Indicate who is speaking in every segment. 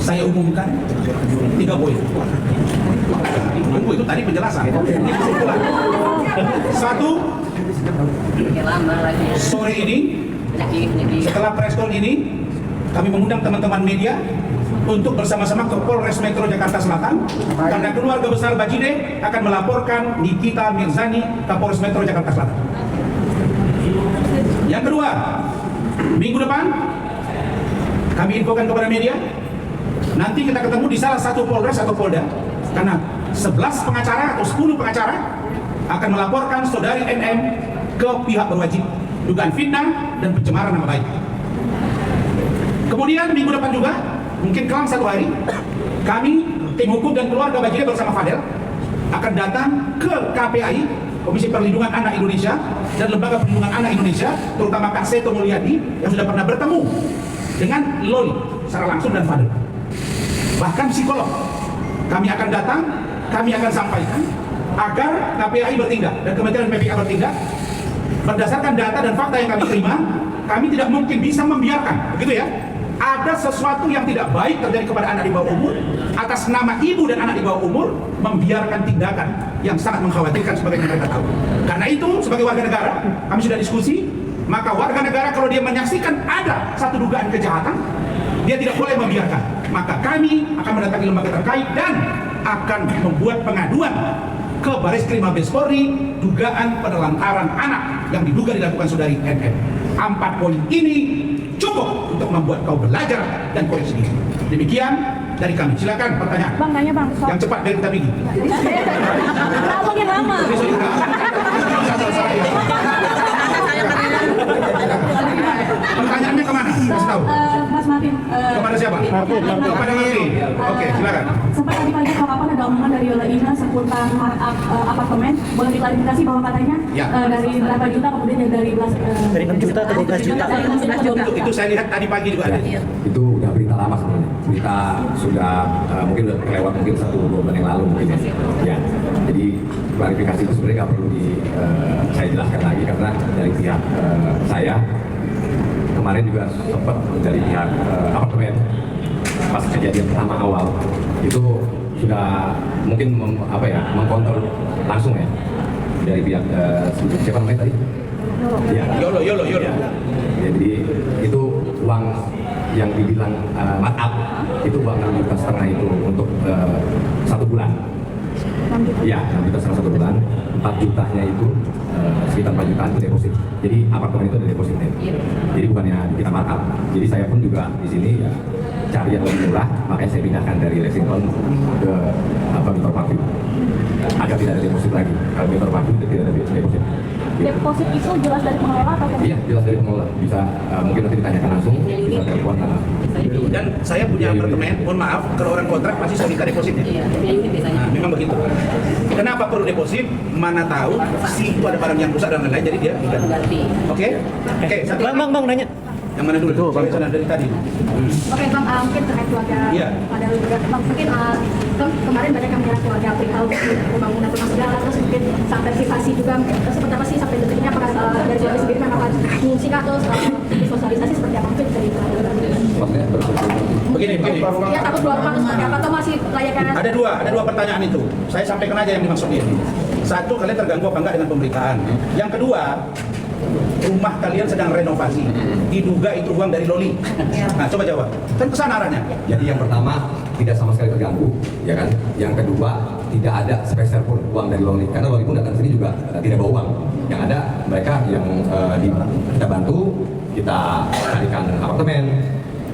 Speaker 1: Saya umumkan 3 poin. Tunggu, itu tadi penjelasan. Ini kesimpulan. 1, sore ini setelah preskon ini kami mengundang teman-teman media untuk bersama-sama ke Polres Metro Jakarta Selatan karena keluarga besar Bajide akan melaporkan Nikita Mirzani ke Polres Metro Jakarta Selatan. Yang kedua, minggu depan kami infokan kepada media, nanti kita ketemu di salah satu Polres atau Polda karena 11 pengacara atau 10 pengacara akan melaporkan saudari NM ke pihak berwajib dugaan fitnah dan pencemaran nama baik. Kemudian minggu depan juga, mungkin kelam 1 hari, kami tim hukum dan keluarga Bajide bersama Fadel akan datang ke KPAI, Komisi Perlindungan Anak Indonesia, dan Lembaga Perlindungan Anak Indonesia, terutama Kak Seto Mulyadi yang sudah pernah bertemu dengan Loli secara langsung dan Fadel. Bahkan psikolog kami akan datang, kami akan sampaikan agar KPAI bertindak dan Kementerian PPA bertindak berdasarkan data dan fakta yang kami terima. Kami tidak mungkin bisa membiarkan, begitu ya, ada sesuatu yang tidak baik terjadi kepada anak di bawah umur atas nama ibu dan anak di bawah umur, membiarkan tindakan yang sangat mengkhawatirkan sebagai mereka tahu. Karena itu sebagai warga negara kami sudah diskusi, maka warga negara kalau dia menyaksikan ada satu dugaan kejahatan, dia tidak boleh membiarkan. Maka kami akan mendatangi lembaga terkait dan akan membuat pengaduan ke Bareskrim Mabes Polri dugaan penelantaran anak yang diduga dilakukan saudari NN. 4 poin ini cukup untuk membuat kau belajar dan koreksi diri. Demikian dari kami. Silakan pertanyaan.
Speaker 2: Bang, nanya bang.
Speaker 1: Yang cepat dari kita Bigi.
Speaker 2: Kenapa yang lama?
Speaker 1: Pertanyaannya kemana? Kasih tahu.
Speaker 2: Mas Martin.
Speaker 1: Kepada siapa? Kepada Martin. Oke, silakan.
Speaker 2: Sempat tadi pagi kapan ada omongan dari Yola Ina seputar apartemen. Boleh diklarifikasi bahwa katanya dari berapa juta, kemudian dari
Speaker 3: dari 6 juta atau 12 juta?
Speaker 2: Dari 12 juta.
Speaker 1: Itu saya lihat tadi pagi juga ada.
Speaker 4: Itu udah berita lama sebenarnya. Berita sudah mungkin udah kelewat mungkin 1-2 bulan yang lalu mungkin ya. Ya. Jadi klarifikasi itu sebenarnya nggak perlu saya jelaskan lagi karena dari pihak saya kemarin juga sempat dari pihak apartemen pas kejadian pertama awal itu sudah mungkin mengkontrol langsung ya dari pihak siapa namanya tadi? Ya.
Speaker 1: Yolo.
Speaker 4: Ya. Jadi itu uang yang dibilang markup itu uang 6,5 juta itu untuk 1 bulan. Ya, 6 juta selama 1 bulan, 4 jutanya itu sekitar 4 jutaan itu deposit. Jadi apartemen itu ada depositnya. Jadi bukannya kita markup. Jadi saya pun juga di sini ya cari yang lebih murah, makanya saya pindahkan dari Lexington ke Victor Park. Agar tidak ada deposit lagi. Kalau Victor Park itu tidak ada deposit.
Speaker 2: Deposit itu jelas dari pengelola atau?
Speaker 4: Iya, jelas dari pengelola. Bisa mungkin nanti ditanyakan langsung, bisa telepon.
Speaker 1: Dan saya punya apartemen, mohon maaf, kalau orang kontrak pasti saya minta depositnya. Nah, memang begitu. Kenapa perlu deposit? Mana tahu si itu ada barang yang rusak dan lain-lain, jadi dia ganti. Oke? Satu.
Speaker 3: Bang, nanya.
Speaker 1: Yang mana dulu?
Speaker 3: Betul, Bang.
Speaker 1: Saya dari tadi.
Speaker 2: Oke bang, mungkin terkait keluarga pada juga bang, mungkin kan kemarin banyak yang menyerang keluarga perihal pembangunan rumah segala, terus mungkin sampai privasi juga, seperti apa sih sampai detik ini apakah dari keluarga sendiri memang akan mengungsikan atau sosialisasi seperti apa mungkin dari
Speaker 1: Begini.
Speaker 2: ya takut keluar rumah seperti apa atau masih layaknya?
Speaker 1: Ada dua pertanyaan itu. Saya sampaikan aja yang dimaksud ini. Satu, kalian terganggu apa enggak dengan pemberitaan? Yang kedua, rumah kalian sedang renovasi, diduga itu uang dari Loli. Nah, coba jawab. Kan kesana arahnya.
Speaker 4: Jadi yang pertama tidak sama sekali terganggu, ya kan? Yang kedua tidak ada sepeser pun uang dari Loli, karena Loli pun datang sini juga tidak bawa uang. Yang ada mereka yang kita bantu, kita carikan apartemen.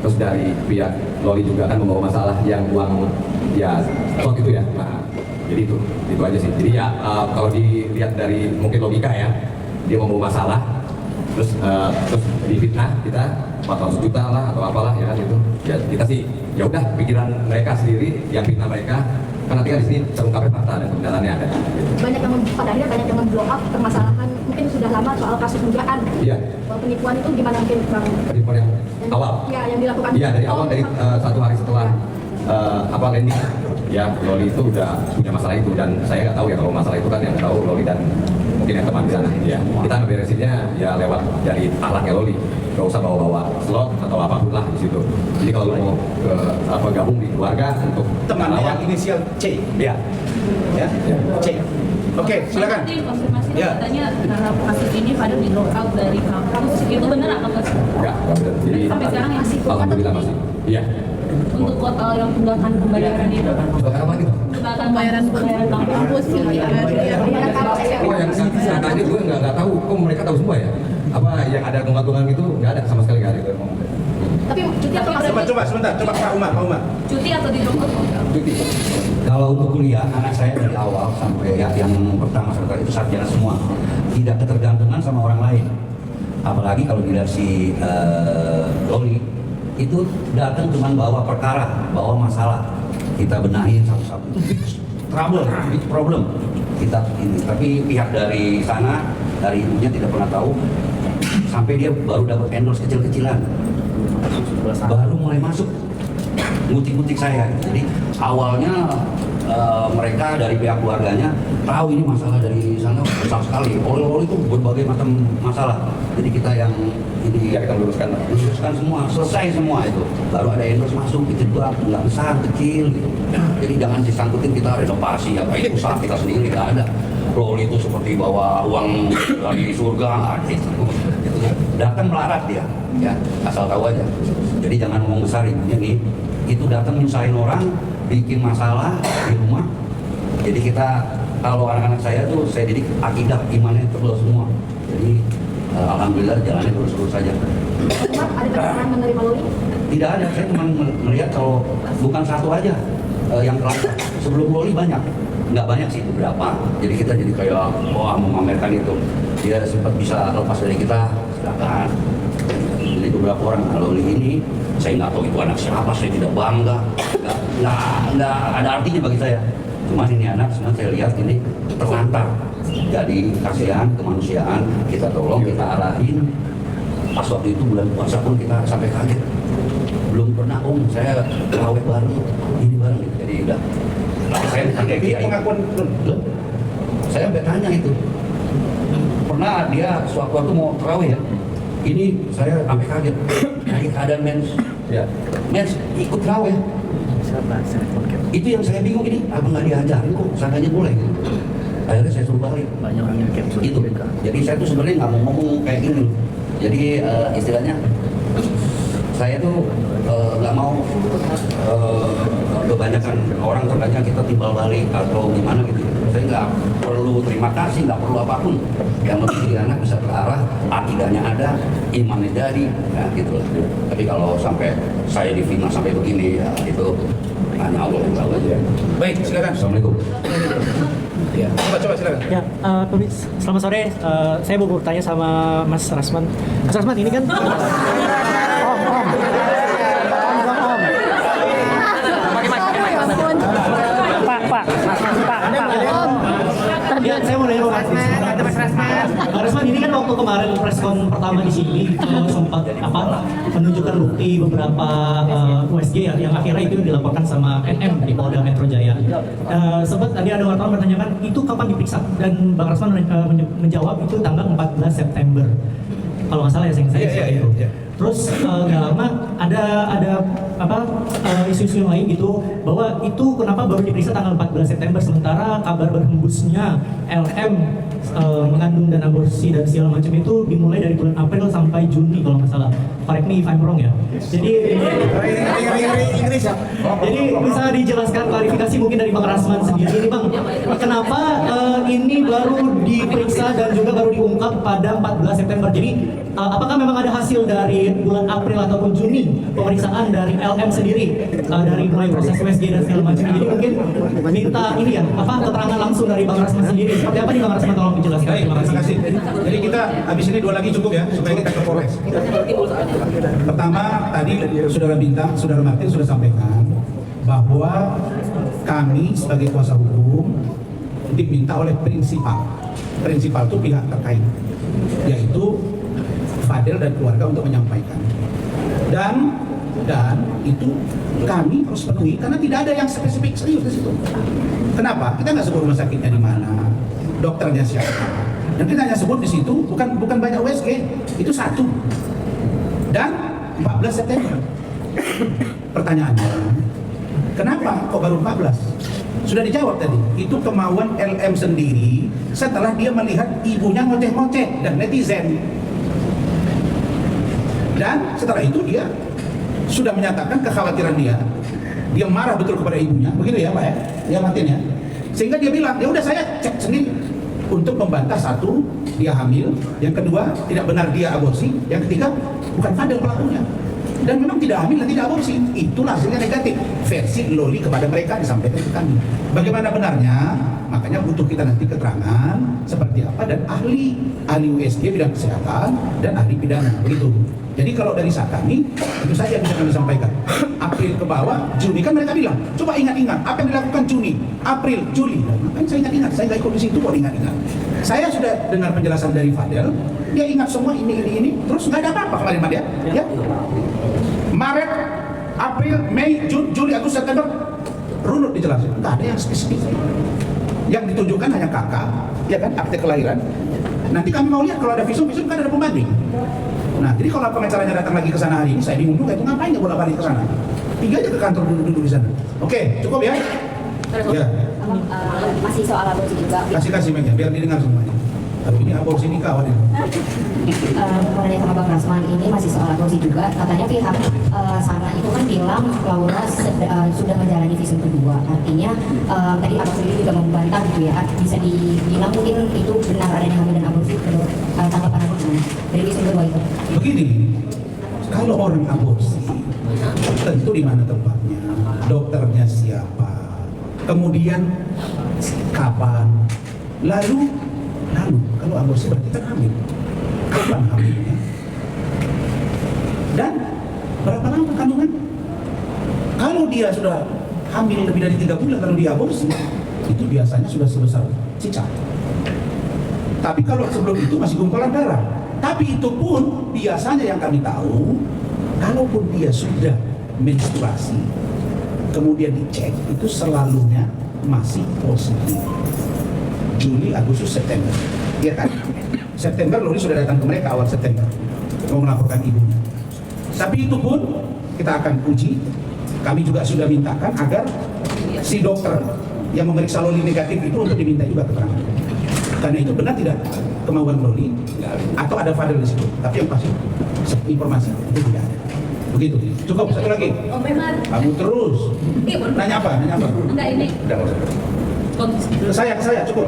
Speaker 4: Terus dari pihak Loli juga kan membawa masalah yang uang ya soal itu ya. Nah, jadi itu aja sih. Jadi ya kalau dilihat dari mungkin logika ya, dia membawa masalah, terus difitnah kita 400 juta lah atau apalah ya kan itu. Ya kita sih ya udah pikiran mereka sendiri yang fitnah mereka. Kan nanti kan di sini terungkapnya fakta dan kebenarannya ada.
Speaker 2: Banyak yang pada akhirnya banyak yang memblow up permasalahan mungkin sudah lama soal kasus dugaan.
Speaker 4: Iya.
Speaker 2: Penipuan itu gimana mungkin bang?
Speaker 4: Penipuan yang awal.
Speaker 2: Ya yang dilakukan.
Speaker 4: Iya dari awal dari 1 hari setelah landing. Ya, Loli itu udah punya masalah itu dan saya nggak tahu ya kalau masalah itu kan yang tahu Loli dan mungkin yang teman di sana. Ya, kita beresinnya ya lewat dari akhlaknya Loli. Gak usah bawa-bawa slot atau apapun lah di situ. Jadi kalau lo mau gabung di keluarga untuk
Speaker 1: Temannya
Speaker 4: lawan,
Speaker 1: yang inisial C.
Speaker 4: ya,
Speaker 1: Ya, C. Oke, silakan.
Speaker 5: Nanti konfirmasi
Speaker 1: Ya.
Speaker 5: katanya karena kasus ini pada di lock out dari kampus, itu benar atau enggak sih?
Speaker 4: nggak benar. Jadi
Speaker 5: Sampai sekarang masih
Speaker 4: alhamdulillah masih. Iya.
Speaker 5: untuk kuota yang tunggakan pembayaran itu?
Speaker 4: Tunggakan apa gitu?
Speaker 5: Tunggakan pembayaran kampus.
Speaker 4: Oh, yang tadi gue nggak tahu. Kok mereka tahu semua ya? Apa yang ada tunggang-tunggang itu nggak ada sama sekali nggak ada.
Speaker 2: Tapi cuti atau masih?
Speaker 1: Coba sebentar, coba Pak Umar.
Speaker 5: Cuti atau di drop out?
Speaker 4: Cuti.
Speaker 6: Kalau untuk kuliah, anak saya dari awal sampai yang pertama serta itu sarjana semua, tidak ketergantungan sama orang lain. Apalagi kalau dilihat si Loli itu datang cuma bawa perkara, bawa masalah, kita benahin satu-satu. Itu big trouble, big problem. Kita ini, tapi pihak dari sana, dari ibunya tidak pernah tahu. Sampai dia baru dapat endorse kecil-kecilan, baru mulai masuk ngutik-ngutik saya. Jadi awalnya mereka dari pihak keluarganya tahu ini masalah dari sana besar sekali. Oli itu berbagai macam masalah. Jadi kita yang ini
Speaker 4: Ya kita luruskan.
Speaker 6: luruskan semua, selesai semua itu. Baru ada endorse masuk, itu juga nggak besar, kecil gitu. Jadi jangan disangkutin kita renovasi apa itu usaha kita sendiri, nggak ada. Oli itu seperti bawa uang dari surga, nggak ada itu. Datang melarat dia, ya asal tahu aja. Jadi jangan ngomong besar ibunya nih. Itu datang nyusahin orang, bikin masalah di rumah. Jadi kita, kalau anak-anak saya tuh saya didik akidah imannya tebal semua. Jadi alhamdulillah jalannya lurus-lurus saja.
Speaker 2: Ada tekanan menerima Loli?
Speaker 6: Tidak ada, saya cuma melihat kalau bukan satu aja yang terlambat. Sebelum Loli banyak, nggak banyak sih beberapa. Jadi kita jadi kayak wah memamerkan itu. Dia sempat bisa lepas dari kita, silakan. Jadi beberapa orang kalau ini saya nggak tahu itu anak siapa, saya tidak bangga, nggak ada artinya bagi saya. Cuma ini anak, sebenarnya saya lihat ini terlantar. Jadi kasihan, kemanusiaan, kita tolong, kita arahin. Pas waktu itu bulan puasa pun kita sampai kaget. Belum pernah saya terawih bareng, ini bareng. Jadi udah, saya kayak kiai.
Speaker 1: Pengakuan
Speaker 6: Saya sampai tanya itu. Pernah dia suatu waktu mau terawih ya. Ini saya sampai kaget. Dari keadaan mens ikut terawih. Itu yang saya bingung ini, apa nggak diajarin kok? Sananya boleh gitu. Akhirnya saya suruh balik.
Speaker 3: Banyak orang yang
Speaker 6: Itu. Jadi saya tuh sebenarnya nggak mau ngomong kayak gini. Jadi istilahnya saya tuh nggak mau kebanyakan orang terkadang kita timbal balik atau gimana gitu. Saya nggak perlu terima kasih, nggak perlu apapun. Yang penting anak bisa terarah, akidahnya ada, imannya jadi, nah gitu lah. Tapi kalau sampai saya difitnah sampai begini, ya itu hanya Allah yang tahu aja.
Speaker 1: Baik, silakan.
Speaker 6: Assalamualaikum.
Speaker 1: Ya, coba silakan.
Speaker 3: Ya, selamat sore. Saya mau bertanya sama Mas Rasman. Mas Rasman ini kan Pak. Ya, saya mau nanya Mas Rasman ini kan waktu kemarin preskon pertama di sini sempat menunjukkan bukti beberapa USG yang akhirnya itu dilaporkan sama NM di Polda Metro Jaya. Sempat tadi ada wartawan bertanyakan itu kapan diperiksa dan Bang Rasman menjawab itu tanggal 14 September. Kalau nggak salah ya saya itu. Terus nggak lama ada isu-isu yang lain gitu bahwa itu kenapa baru diperiksa tanggal 14 September sementara kabar berhembusnya LM mengandung dan aborsi dan segala macam itu dimulai dari bulan April sampai Juni kalau nggak salah. Correct me if I'm wrong ya. Jadi bisa dijelaskan klarifikasi mungkin dari Bang Rasman sendiri nih Bang. Kenapa ini baru diperiksa dan juga baru diungkap pada 14 September. Jadi apakah memang ada hasil dari bulan April ataupun Juni pemeriksaan dari LM sendiri dari mulai proses USG dan segala macam. Jadi mungkin minta ini ya keterangan langsung dari Bang Rasman sendiri. Seperti apa nih Bang Rasman, tolong dijelaskan.
Speaker 1: Baik, terima kasih. Jadi kita habis ini 2 lagi cukup ya supaya kita ke Polres. Pertama tadi Saudara Bintang, Saudara Martin sudah sampaikan bahwa kami sebagai kuasa hukum diminta oleh prinsipal. Prinsipal itu pihak terkait, yaitu Fadel dan keluarga untuk menyampaikan. Dan dan itu kami harus penuhi karena tidak ada yang spesifik serius di situ. Kenapa? Kita nggak sebut rumah sakitnya di mana, dokternya siapa, dan kita hanya sebut di situ bukan banyak USG, itu satu. Dan 14 September. Pertanyaannya, kenapa kok baru 14? Sudah dijawab tadi, itu kemauan LM sendiri setelah dia melihat ibunya ngoceh-ngoceh dan netizen. Dan setelah itu dia sudah menyatakan kekhawatiran dia marah betul kepada ibunya, begitu ya Pak ya, dia matiin ya. Sehingga dia bilang, ya udah saya cek sendiri untuk membantah satu, dia hamil, yang kedua tidak benar dia aborsi, yang ketiga bukan Fadel pelakunya. Dan memang tidak hamil dan tidak aborsi. Itulah hasilnya negatif. Versi Loli kepada mereka disampaikan ke kami. Bagaimana benarnya? Makanya butuh kita nanti keterangan seperti apa dan ahli USG bidang kesehatan dan ahli pidana. Begitu. Jadi kalau dari saat kami, itu saja yang bisa kami sampaikan. April ke bawah, Juni kan mereka bilang, coba ingat-ingat apa yang dilakukan Juni, April, Juli. Makanya saya ingat-ingat, saya nggak ikut di situ kok ingat-ingat. Saya sudah dengar penjelasan dari Fadel, dia ingat semua ini, terus nggak ada apa-apa kemarin sama dia. Ya. Maret, April, Mei, Juli, Agustus, September, runut dijelasin. Nggak ada yang spesifik. Yang ditunjukkan hanya kakak, ya kan, akte kelahiran. Nanti kami mau lihat kalau ada visum kan ada pembanding. Nah, jadi kalau pengacaranya datang lagi ke sana hari ini, saya bingung juga itu ngapain ya bolak-balik ke sana. Pergi aja ke kantor duduk di sana. Oke, cukup ya? Ya.
Speaker 7: Masih soal aborsi juga.
Speaker 1: Kasih Mega, biar didengar semuanya. Tapi ini aborsi ini kawan ini.
Speaker 7: Mengenai sama Bang Rasman ini masih soal aborsi juga. Katanya pihak sana itu kan bilang Laura sudah menjalani visum kedua. Artinya tadi Abang sendiri juga membantah gitu ya. Bisa dibilang mungkin itu benar adanya hamil dan aborsi menurut tanggapan Abang dari visum kedua itu.
Speaker 1: Begini, kalau orang aborsi, tentu di mana tempatnya, dokternya siapa, kemudian kapan, lalu kalau aborsi berarti kan hamil, kapan hamilnya, dan berapa lama kandungan. Kalau dia sudah hamil lebih dari 3 bulan lalu dia aborsi, itu biasanya sudah sebesar cicak. Tapi kalau sebelum itu masih gumpalan darah. Tapi itu pun biasanya yang kami tahu, kalaupun dia sudah menstruasi, kemudian dicek, itu selalunya masih positif. Juli, Agustus, September, iya kan? September Loli sudah datang ke mereka awal September mau melaporkan ibunya. Tapi itu pun kita akan uji. Kami juga sudah mintakan agar si dokter yang memeriksa Loli negatif itu untuk diminta juga keterangan. Karena itu benar tidak kemauan Loli atau ada Fadel di situ. Tapi yang pasti informasi itu tidak ada. Begitu. Cukup satu lagi.
Speaker 5: Om Memar.
Speaker 1: Kamu terus. Nanya apa?
Speaker 5: Enggak ini.
Speaker 1: Udah nggak usah. Ke saya, cukup.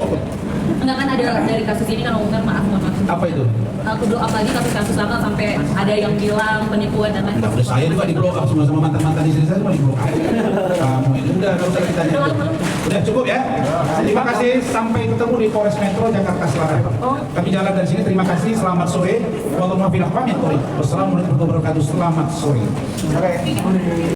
Speaker 5: Enggak kan ada dari kasus ini kan Om Memar maaf.
Speaker 1: Apa itu?
Speaker 5: Aku blow up lagi kasus-kasus lama sampai ada yang bilang penipuan dan lain
Speaker 1: Nah, udah saya juga di blow up sama mantan-mantan istri saya semua di blow up. Kamu ini udah nggak usah ditanya. Udah cukup ya. Terima kasih. Sampai ketemu di Polres Metro Jakarta Selatan. Kami jalan dari sini. Terima kasih. Selamat sore. Wassalamualaikum warahmatullahi wabarakatuh. Selamat sore.